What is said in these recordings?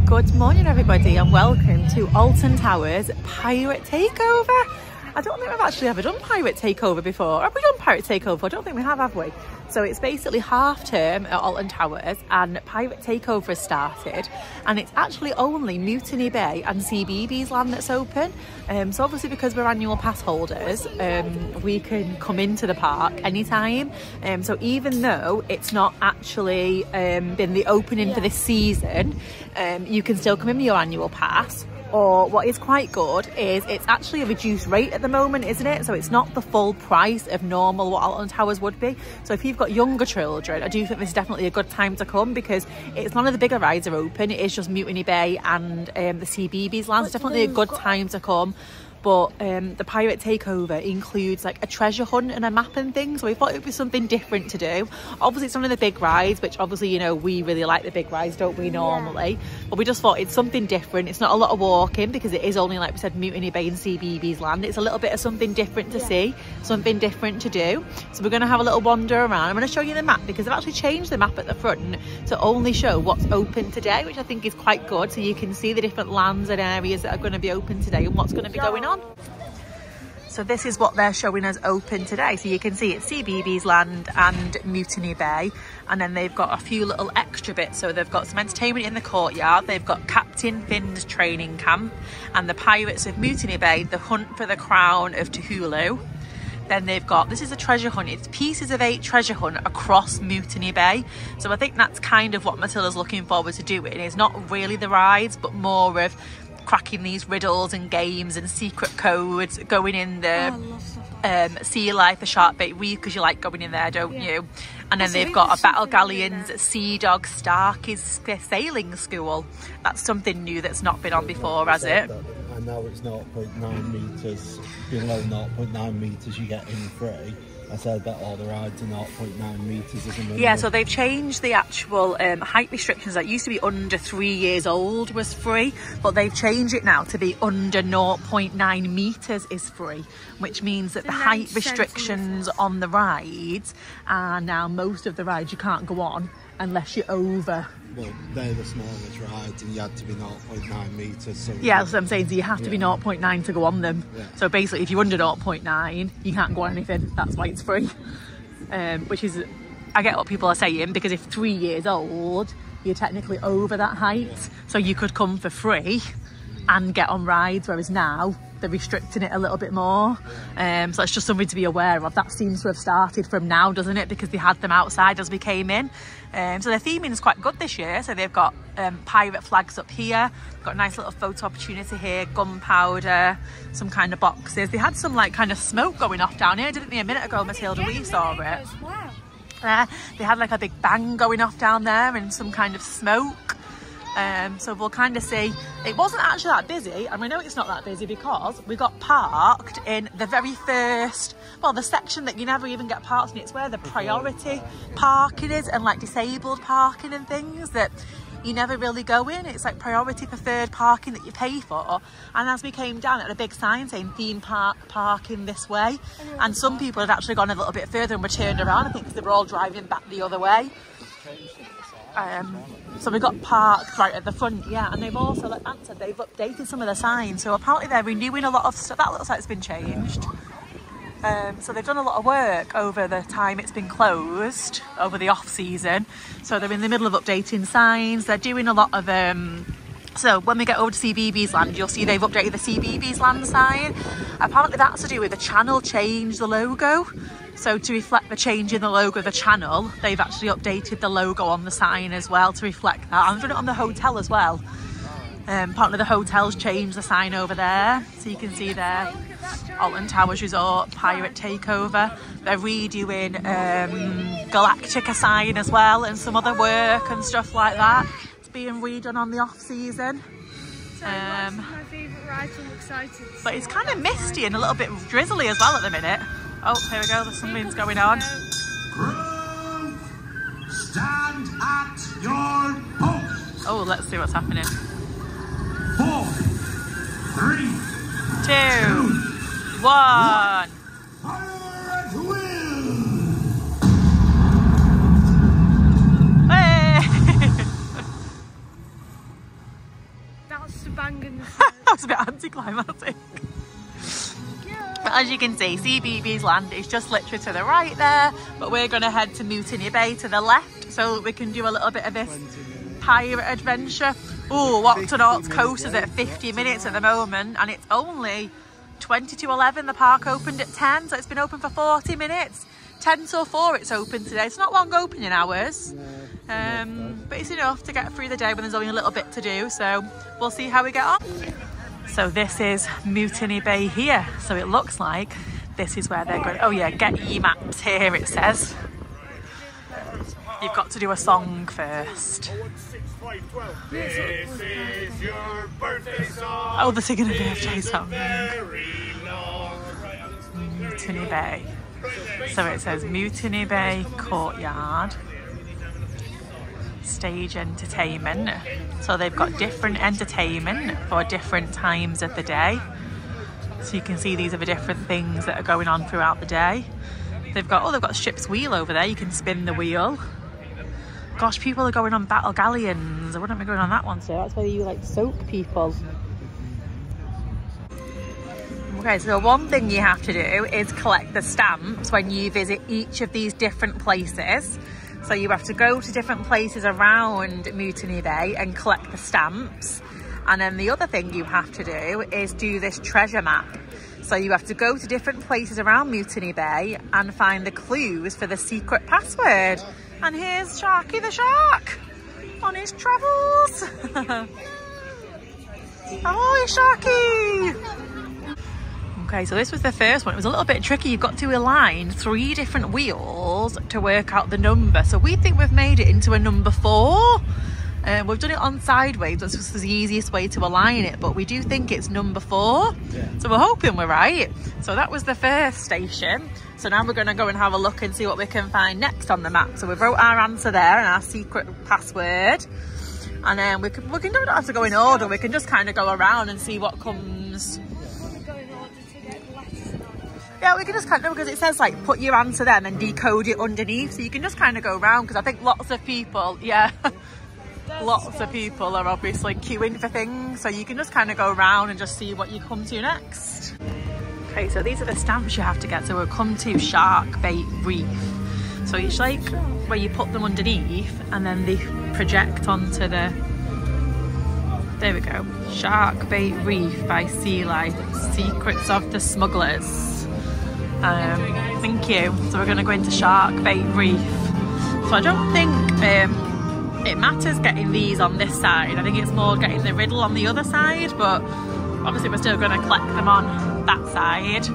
Good morning everybody and welcome to Alton Towers Pirate Takeover. I don't think we've actually ever done Pirate Takeover before. Have we done Pirate Takeover? I don't think we have we? So it's basically half term at Alton Towers and Pirate Takeover has started, and it's actually only Mutiny Bay and CBeebies Land that's open. So obviously because we're annual pass holders, we can come into the park anytime. So even though it's not actually been the opening for this season, you can still come in with your annual pass. Or what is quite good is it's actually a reduced rate at the moment, isn't it? So it's not the full price of normal what Alton Towers would be. So if you've got younger children, I do think this is definitely a good time to come because it's none of the bigger rides are open. It is just Mutiny Bay and the CBeebies Land. It's definitely a good time to come. But the Pirate Takeover includes like a treasure hunt and a map and things. So we thought it would be something different to do. Obviously it's one of the big rides, which obviously, you know, we really like the big rides, don't we, normally? Yeah. But we just thought it's something different. It's not a lot of walking because it is only, like we said, Mutiny Bay and CBeebies Land. It's a little bit of something different to see, something different to do. So we're going to have a little wander around. I'm going to show you the map because they've actually changed the map at the front to only show what's open today, which I think is quite good. So you can see the different lands and areas that are going to be open today and what's going to be going on. So this is what they're showing us open today. So you can see it's CBeebies Land and Mutiny Bay. And then they've got a few little extra bits. So they've got some entertainment in the courtyard. They've got Captain Finn's training camp and the Pirates of Mutiny Bay, the hunt for the crown of Tahulu. Then they've got, this is a treasure hunt. It's Pieces of 8 treasure hunt across Mutiny Bay. So I think that's kind of what Matilda's looking forward to doing. It's not really the rides, but more of cracking these riddles and games and secret codes, going in the sea life, the shark bait reef, because you like going in there, don't you? And then they've got a Battle Galleons, Sea Dog, Starkey's sailing school. That's something new that's not been on before, has it? I know it's 0.9 metres, below 0.9 metres you get in free. I said that all the rides are 0.9 metres as a minimum. Yeah, so they've changed the actual height restrictions. That used to be under 3 years old was free, but they've changed it now to be under 0.9 metres is free, which means that the height restrictions on the rides are now most of the rides you can't go on unless you're over. Well, they're the smallest rides and you had to be 0.9 metres. So yeah, that's what I'm saying. So you have to be 0.9 to go on them. Yeah. So basically if you're under 0.9, you can't go on anything. That's why it's free. Which is, I get what people are saying, because if 3 years old, you're technically over that height. Yeah. So you could come for free and get on rides, whereas now they're restricting it a little bit more. So it's just something to be aware of. That seems to have started from now, doesn't it? Because they had them outside as we came in. So their theming is quite good this year. So they've got pirate flags up here. Got a nice little photo opportunity here, gunpowder, some kind of boxes. They had some like kind of smoke going off down here, didn't they, a minute ago, Matilda? We saw it. They had like a big bang going off down there and some kind of smoke. So we'll kind of see. It wasn't actually that busy, and we know it's not that busy because we got parked in the very first, well, the section that you never even get parked in. It's where the priority parking is, and like disabled parking and things that you never really go in. It's like priority preferred parking that you pay for. And as we came down, it had a big sign saying theme park parking this way, and some people had actually gone a little bit further and were turned around, I think, because they were all driving back the other way. So we got parked right at the front, yeah, and they've also, like Ant said, they've updated some of the signs, so apparently they're renewing a lot of stuff. That looks like it's been changed. So they've done a lot of work over the time it's been closed, over the off season. So they're in the middle of updating signs. They're doing a lot of so when we get over to CBeebies Land, you'll see they've updated the CBeebies Land sign. Apparently that's to do with the channel change the logo. So to reflect the change in the logo of the channel, they've actually updated the logo on the sign as well to reflect that. And they've done it on the hotel as well. Apparently the hotel's changed the sign over there. So you can see there, Alton Towers Resort, Pirate Takeover. They're redoing Galactica sign as well, and some other work and stuff like that. It's being redone on the off season. So my favourite ride, so I'm excited. But it's kind of misty and a little bit drizzly as well at the minute. Oh, here we go, there's something's going on. Crew, stand at your post. Oh, let's see what's happening. 4, 3, 2, 1. Pirate win! Hey! just a bang in the That was a bit anticlimactic. But as you can see, CBeebies Land is just literally to the right there, but we're going to head to Mutiny Bay to the left so that we can do a little bit of this pirate adventure. Oh, Octonauts Coast is at 50 minutes at the moment, and it's only 20 to 11. The park opened at 10, so it's been open for 40 minutes. 10 till 4 it's open today. It's not long opening hours, but it's enough to get through the day when there's only a little bit to do, so we'll see how we get on. So this is Mutiny Bay here. So it looks like this is where they're going. Oh yeah, get ye maps here, it says. You've got to do a song first. This is your birthday song. Oh, they're singing a birthday song. Mutiny Bay. So it says Mutiny Bay Courtyard. Stage entertainment. So they've got different entertainment for different times of the day. So you can see these are the different things that are going on throughout the day. They've got ship's wheel over there. You can spin the wheel. Gosh, people are going on battle galleons. I wouldn't be going on that one today. That's where you like soak people. Okay, so one thing you have to do is collect the stamps when you visit each of these different places. So you have to go to different places around Mutiny Bay and collect the stamps. And then the other thing you have to do is do this treasure map. So you have to go to different places around Mutiny Bay and find the clues for the secret password. And here's Sharky the Shark on his travels. Ahoy, Sharky! Okay, so this was the first one. It was a little bit tricky. You've got to align 3 different wheels to work out the number. So we think we've made it into a number 4. We've done it on sideways. That's just the easiest way to align it. But we do think it's number 4. Yeah. So we're hoping we're right. So that was the first station. So now we're going to go and have a look and see what we can find next on the map. So we've wrote our answer there and our secret password. And then we don't have to go in order. We can just kind of go around and see what comes. Yeah, we can just kind of, because it says like put your answer there and then decode it underneath, so you can just kind of go around, because I think lots of people, yeah, lots of people are obviously queuing for things, so you can just kind of go around and just see what you come to next. Okay, so these are the stamps you have to get. So we'll come to Shark Bait Reef. So it's like where you put them underneath and then they project onto the, there we go, Shark Bait Reef by Sea Life, Secrets of the Smugglers. Thank you. So we're going to go into Shark Bait Reef. So I don't think it matters getting these on this side. I think it's more getting the riddle on the other side, but obviously we're still going to collect them on that side,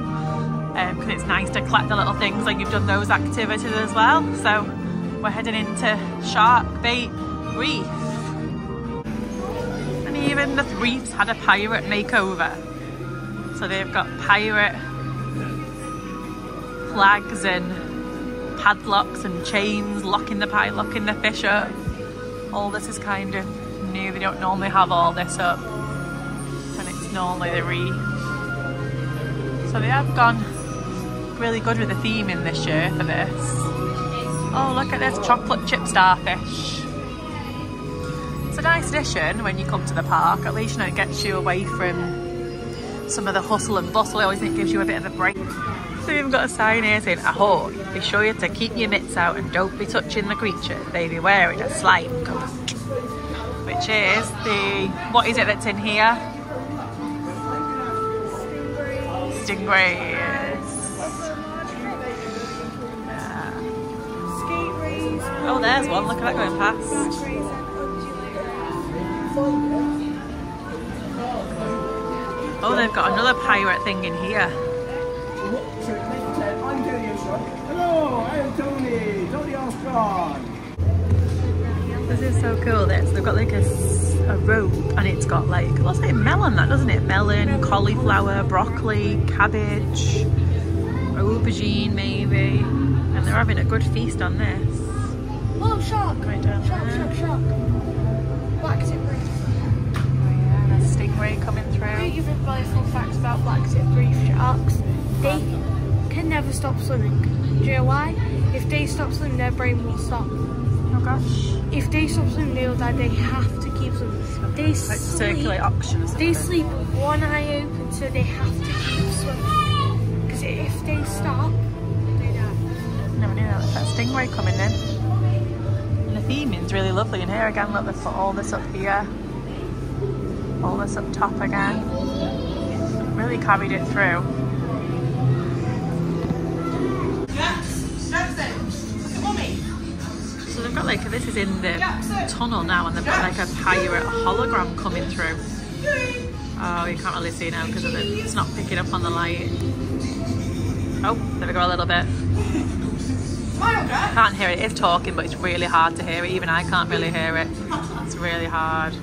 because it's nice to collect the little things when you've done those activities as well. So we're heading into Shark Bait Reef. And even the reefs had a pirate makeover. So they've got pirate flags and padlocks and chains locking the fish up. All this is kind of new. They don't normally have all this up, and it's normally the reef. So they have gone really good with the theming this year for this. Oh, look at this chocolate chip starfish. It's a nice addition when you come to the park. At least, you know, it gets you away from some of the hustle and bustle. I always think it gives you a bit of a break. So we've got a sign here saying, ahoy, be sure to keep your mitts out and don't be touching the creature. They be wearing a slime coat. Which is the, what is it that's in here? Stingrays. Oh, there's one, look at that going past. Oh, they've got another pirate thing in here. Hello, I'm Tony Armstrong. This is so cool. They've got like a rope, and it's got like, looks like melon, that doesn't it? Melon, cauliflower, broccoli, cabbage, aubergine maybe, and they're having a good feast on this. Oh, shark! Right down Shark! Black tip reef. Oh yeah, there's stingray coming through. I'll give everybody fun facts about black tip reef sharks. They can never stop swimming. Do you know why? If they stop swimming, their brain will stop. Oh gosh. If they stop swimming, they'll die. They have to keep swimming. They They circulate oxygen or something. They sleep with one eye open, so they have to keep swimming. Because if they stop, they die. Never knew that. That stingray coming in. And the theming's really lovely in here again. Look, they've put all this up here. All this up top again. Really carried it through. So they've got like, this is in the tunnel now, and they've got like a pirate hologram coming through. Oh, you can't really see now because it's not picking up on the light. Oh, there we go a little bit. I can't hear it. It's talking, but it's really hard to hear it. Even I can't really hear it. It's really hard.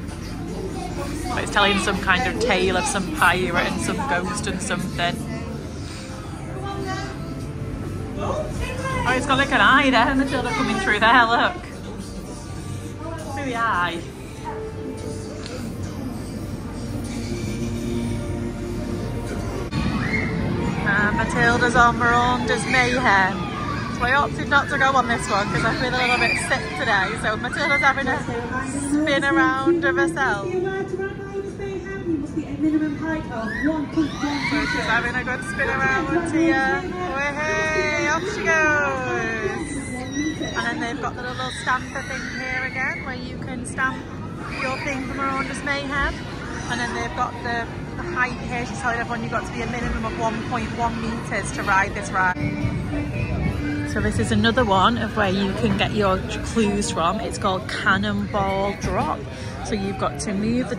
But it's telling some kind of tale of some pirate and some ghost and something. Oh, it's got like an eye there, Matilda coming through there, look. Through the eye. And Matilda's on Miranda's Mayhem. So I opted not to go on this one because I feel a little bit sick today. So Matilda's having a spin around of herself. So she's having a good spin around here. Hey, off she goes. And then they've got the little stamper thing here again where you can stamp your thing from Miranda's Mayhem. And then they've got the height here. She's telling everyone you've got to be a minimum of 1.1 metres to ride this ride. So this is another one of where you can get your clues from. It's called Cannonball Drop. So you've got to move the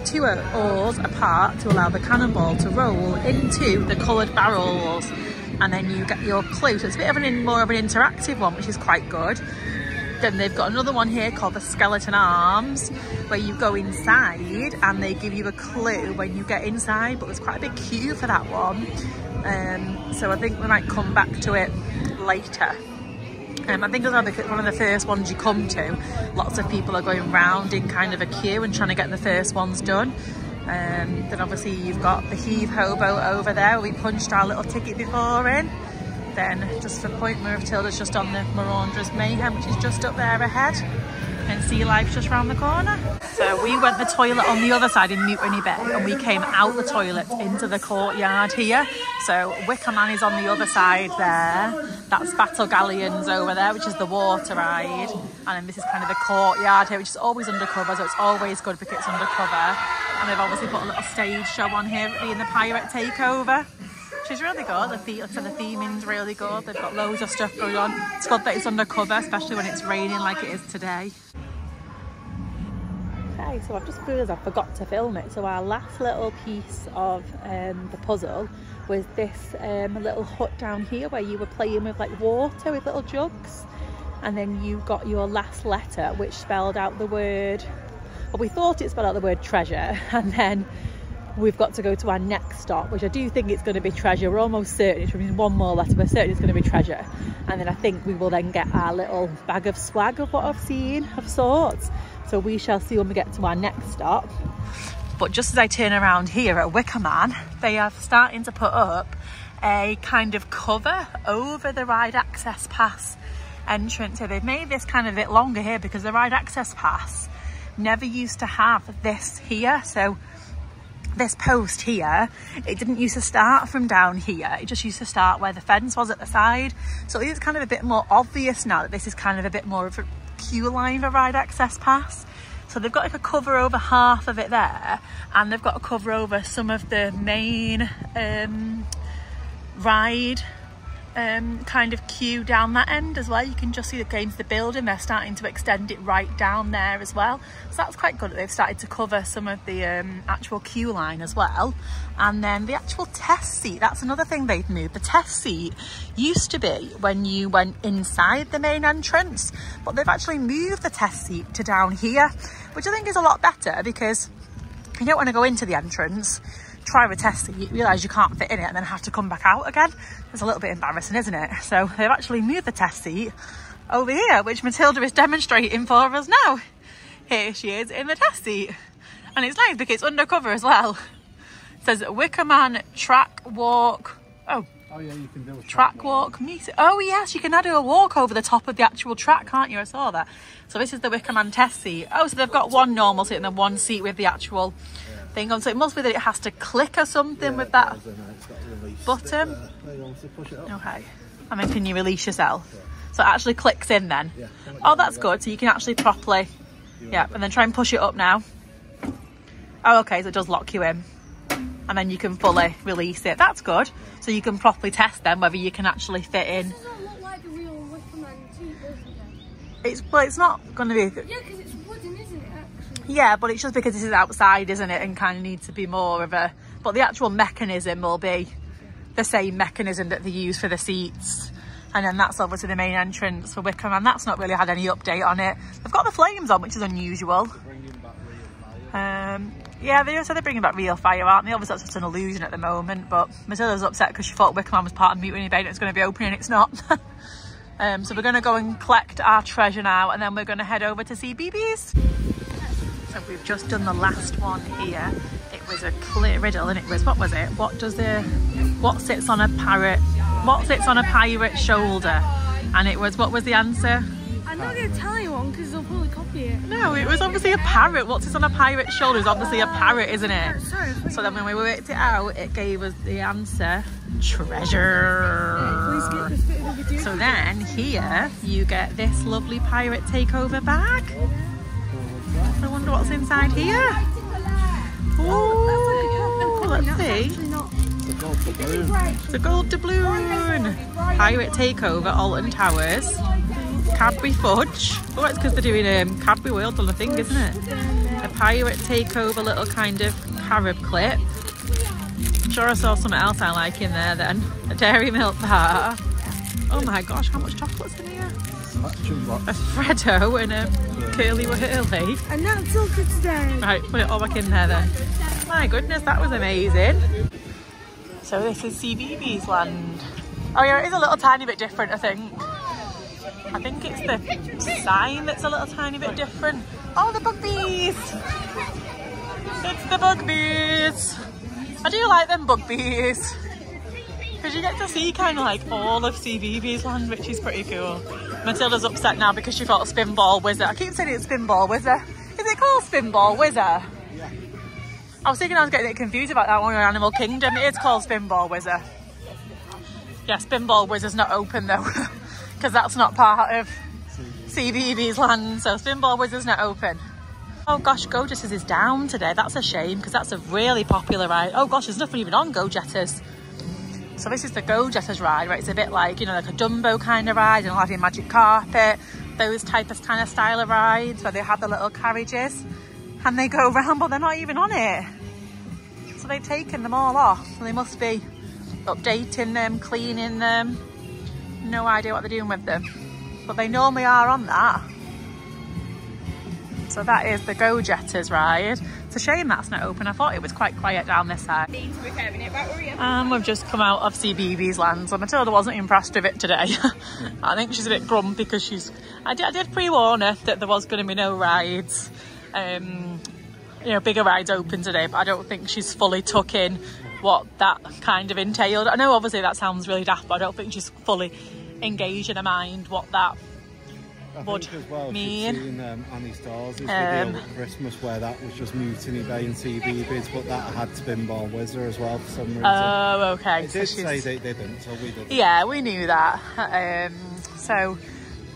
two oars apart to allow the cannonball to roll into the coloured barrels, and then you get your clue. So it's a bit of more of an interactive one, which is quite good. Then they've got another one here called the Skeleton Arms, where you go inside and they give you a clue when you get inside, but there's quite a big queue for that one. So I think we might come back to it later. I think it's one of the first ones you come to. Lots of people are going round in kind of a queue and trying to get the first ones done. Then obviously you've got the Heave Ho boat over there where we punched our little ticket before in. Then just for Point Matilda's just on the Miranda's Mayhem, which is just up there ahead. And Sea Life's just round the corner. So we went the toilet on the other side in Mutiny Bay, and we came out the toilet into the courtyard here. So Wicker Man is on the other side there. That's Battle Galleons over there, which is the water ride. And then this is kind of the courtyard here, which is always undercover, so it's always good because it's undercover. And they've obviously put a little stage show on here, being the Pirate Takeover. Which is really good. The theming's really good. They've got loads of stuff going on. It's good that it's undercover, especially when it's raining like it is today. Okay, so I've just realised I forgot to film it. So our last little piece of the puzzle was this little hut down here where you were playing with like water with little jugs, and then you got your last letter, which spelled out the word, well, we thought it spelled out the word treasure, and then we've got to go to our next stop, which I do think it's going to be treasure. We're almost certain. It's means one more letter. We're certain it's going to be treasure. And then I think we will then get our little bag of swag of what I've seen of sorts. So we shall see when we get to our next stop. But just as I turn around here at Wicker Man, they are starting to put up a kind of cover over the Ride Access Pass entrance here. They've made this kind of a bit longer here because the Ride Access Pass never used to have this here. So this post here, it didn't used to start from down here. It just used to start where the fence was at the side. So it's kind of a bit more obvious now that this is kind of a bit more of a queue line for Ride Access Pass. So they've got like a cover over half of it there, and they've got a cover over some of the main ride kind of queue down that end as well. You can just see the games, the building, they're starting to extend it right down there as well. So that's quite good that they've started to cover some of the actual queue line as well. And then the actual test seat, that's another thing they've moved. The test seat used to be when you went inside the main entrance, but they've actually moved the test seat to down here, which I think is a lot better because you don't want to go into the entrance, try a test seat, realise you can't fit in it and then have to come back out again. It's a little bit embarrassing, isn't it? So they've actually moved the test seat over here, which Matilda is demonstrating for us now. Here she is in the test seat. And it's nice because it's undercover as well. It says Wicker Man track walk. Oh, Oh yeah, you can do a track walk. Oh yes, you can now do a walk over the top of the actual track, can't you? I saw that. So this is the Wicker Man test seat. Oh, so they've got one normal seat and then one seat with the actual thing on. So it must be that it has to click or something with that button. Okay. And then can you release yourself? So it actually clicks in then. Oh, that's good. So you can actually properly, yeah, and then try and push it up now. Oh, okay, so it does lock you in. And then you can fully release it. That's good. So you can properly test them whether you can actually fit in. This doesn't look like a real Wicker Man seat, does it? It's not going to be... Yeah, because it's wooden, isn't it, actually? Yeah, but it's just because this is outside, isn't it? And kind of needs to be more of a... But the actual mechanism will be the same mechanism that they use for the seats. And then that's obviously the main entrance for Wicker Man. That's not really had any update on it. They've got the flames on, which is unusual. Yeah, they also they're bringing back real fire, aren't they? Obviously that's just an illusion at the moment, but Matilda's upset because she thought Wicker Man was part of Mutiny Bay and it's going to be opening and it's not. So we're going to go and collect our treasure now, and then we're going to head over to CBeebies. So we've just done the last one here. It was a clear riddle, and it was, what was it? What sits on a pirate's shoulder? And it was, what was the answer? I'm not going to tell anyone because they'll probably copy it. No, it was obviously a parrot. What sits on a pirate's shoulder is obviously a parrot, isn't it? So then when we worked it out, it gave us the answer, treasure. So then here you get this lovely pirate takeover bag. I wonder what's inside here. Ooh, let's see. It's a gold doubloon. Pirate takeover, Alton Towers. Cadbury fudge. Oh, it's because they're doing Cadbury World on the thing, isn't it? A pirate takeover little kind of carob clip. I'm sure I saw something else I like in there then. A dairy milk bar. Oh my gosh, how much chocolate's in here? A Freddo and a Curly Whirly. And that's all for today. Right, put it all back in there then. My goodness, that was amazing. So this is CBeebies land. Oh yeah, it is a little tiny bit different, I think. I think it's the sign that's a little tiny bit different. Oh, the bugbees! It's the bugbees! I do like them bugbees. Because you get to see kind of like all of CBeebies land, which is pretty cool. Matilda's upset now because she thought Spinball Whizzer. I keep saying it's Spinball Whizzer. Is it called Spinball Whizzer? Yeah. I was thinking I was getting it confused about that one in Animal Kingdom. It is called Spinball Whizzer. Yeah, Spinball Whizzer's not open though. Because that's not part of CBeebies land, so Spinball Whizzer's not open. Oh gosh, Go Jetters is down today. That's a shame because that's a really popular ride. Oh gosh, there's nothing even on Go Jetters. So this is the Go Jetters ride, right? It's a bit like, you know, like a Dumbo kind of ride, and Aladdin Magic Carpet, those type of kind of style of rides where they have the little carriages and they go around, but they're not even on it. So they've taken them all off. So they must be updating them, cleaning them. No idea what they're doing with them, but they normally are on that. So that is the Go Jetters ride. It's a shame that's not open. I thought it was quite quiet down this side. And we've just come out of CBeebies land. So Matilda wasn't impressed with it today. I think she's a bit grumpy because I did pre-warn her that there was going to be no rides, you know, bigger rides open today, but I don't think she's fully took in what that kind of entailed. I know obviously that sounds really daft, but I don't think she's fully engaged in her mind what that would mean. Seen Annie Stars' video at Christmas where that was just Mutiny Bay and CBeebies, but that had Spinball Whizzer as well for some reason. Oh, okay. It did say they didn't, so we didn't. Yeah, we knew that. So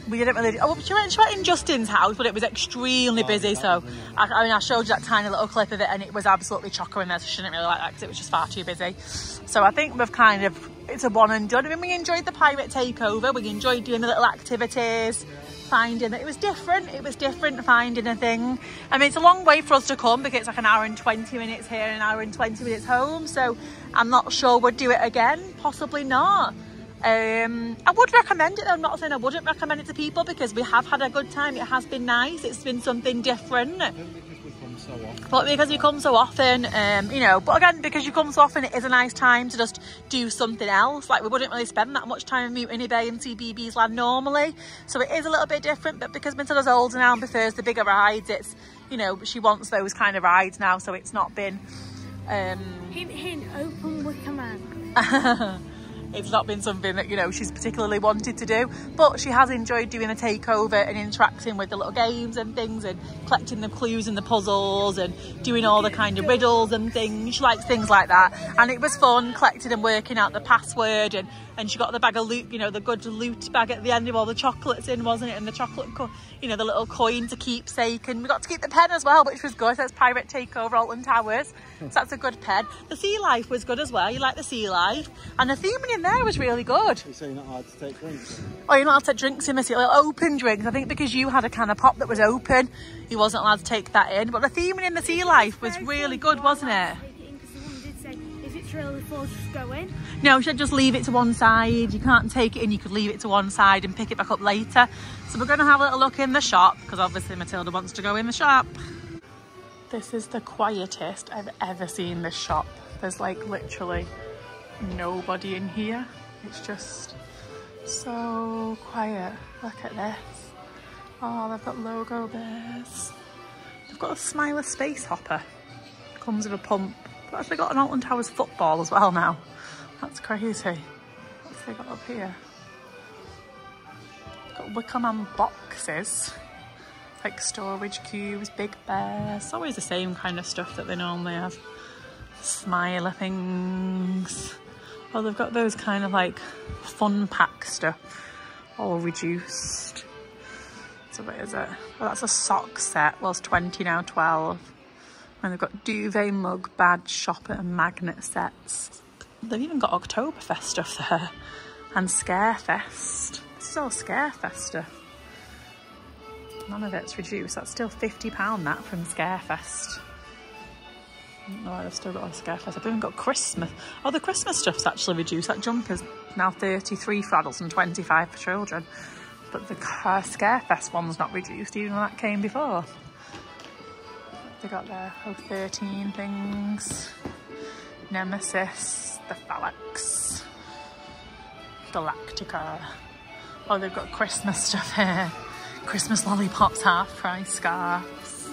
we didn't really... Oh, she went in Justin's house, but it was extremely busy, so... I mean, I showed you that tiny little clip of it, and it was absolutely chocker in there, so she didn't really like that because it was just far too busy. So I think we've kind of... It's a one and done. I mean, we enjoyed the pirate takeover. We enjoyed doing the little activities, finding that it was different. It was different finding a thing. I mean, it's a long way for us to come because it's like an hour and 20 minutes here and an hour and 20 minutes home. So I'm not sure we'd do it again. Possibly not. I would recommend it though. I'm not saying I wouldn't recommend it to people because we have had a good time. It has been nice. It's been something different. But because we come so often, you know, but again, because you come so often, it is a nice time to just do something else. Like, we wouldn't really spend that much time in Mutiny Bay and CBeebies land normally. So it is a little bit different, but because Matilda's older now and prefers the bigger rides, it's, you know, she wants those kind of rides now, so it's not been... Hint, hint, open Wicker Man. It's not been something that, you know, she's particularly wanted to do, but she has enjoyed doing the takeover and interacting with the little games and things and collecting the clues and the puzzles and doing all the kind of riddles and things. She likes things like that, and it was fun collecting and working out the password, and she got the bag of loot, you know, the good loot bag at the end with all the chocolates in, wasn't it? And the chocolate, you know, the little coin to keepsake, and we got to keep the pen as well, which was good. That's Pirate Takeover Alton Towers, so that's a good pen. The sea life was good as well. You like the sea life, and the theming in there was really good. So you're not allowed to take drinks? Oh, you're not allowed to take drinks in the sea, like open drinks. I think because you had a can of pop that was open, you wasn't allowed to take that in. But the theming in the sea life was really good, wasn't it? If it's really full, just go in. No, she said just leave it to one side. You can't take it in, you could leave it to one side and pick it back up later. So we're going to have a little look in the shop, because obviously Matilda wants to go in the shop. This is the quietest I've ever seen this shop. There's like literally nobody in here. It's just so quiet. Look at this. Oh, they've got logo bears. They've got a Smiler Space Hopper. Comes with a pump. They've actually got an Alton Towers football as well now. That's crazy. What's they got up here? Got Wickerman boxes. Like storage cubes, big bears. It's always the same kind of stuff that they normally have. Smiler things. Oh, they've got those kind of like fun pack stuff. All reduced. So what is it? Well, that's a sock set. Well, it's 20 now, 12. And they've got duvet, mug, badge, shopper and magnet sets. They've even got Oktoberfest stuff there. And Scarefest. This is all Scarefest stuff. None of it's reduced. That's still £50 that from Scarefest. I don't know why they've still got a Scarefest. I've even got Christmas. Oh, the Christmas stuff's actually reduced. That jumper's now 33 for adults and 25 for children. But the Scarefest one's not reduced, even though that came before. They got their 13 things. Nemesis, the Phalanx, Galactica. Oh, they've got Christmas stuff here. Christmas lollipops, half price scarves.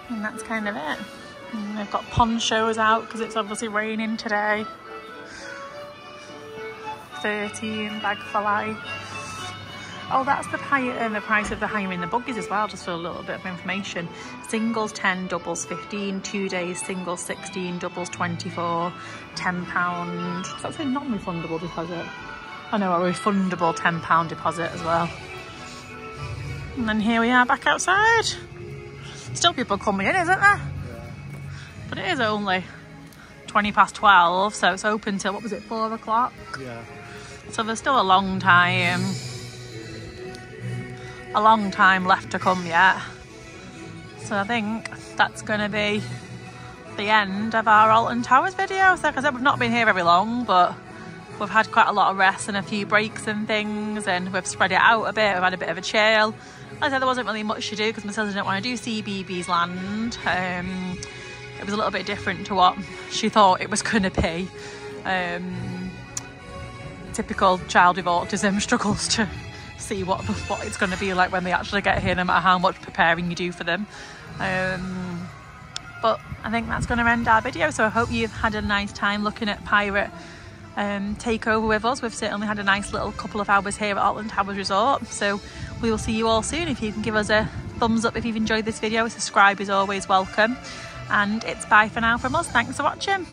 And that's kind of it. And they've got ponchos out because it's obviously raining today. 13 bag for life. Oh, that's the price of the hiring the buggies as well, just for a little bit of information. Singles 10, doubles 15, 2 days, singles 16, doubles 24, £10. Does that say non-refundable deposit? Oh no, a refundable £10 deposit as well. And then here we are back outside. Still people coming in, isn't there? Yeah. But it is only 12, so it's open till, what was it, 4 o'clock? Yeah. So there's still a long time left to come yet. So I think that's going to be the end of our Alton Towers video. So like I said, we've not been here very long, but we've had quite a lot of rest and a few breaks and things, and we've spread it out a bit. We've had a bit of a chill. Like I said, there wasn't really much to do because Matilda didn't want to do CBeebies Land. It was a little bit different to what she thought it was going to be. Typical child with autism struggles to see what it's going to be like when they actually get here, no matter how much preparing you do for them. But I think that's going to end our video, so I hope you've had a nice time looking at Pirate Takeover with us. We've certainly had a nice little couple of hours here at Alton Towers Resort, so we will see you all soon. If you can give us a thumbs up if you've enjoyed this video, a subscribe is always welcome, and it's bye for now from us. Thanks for watching.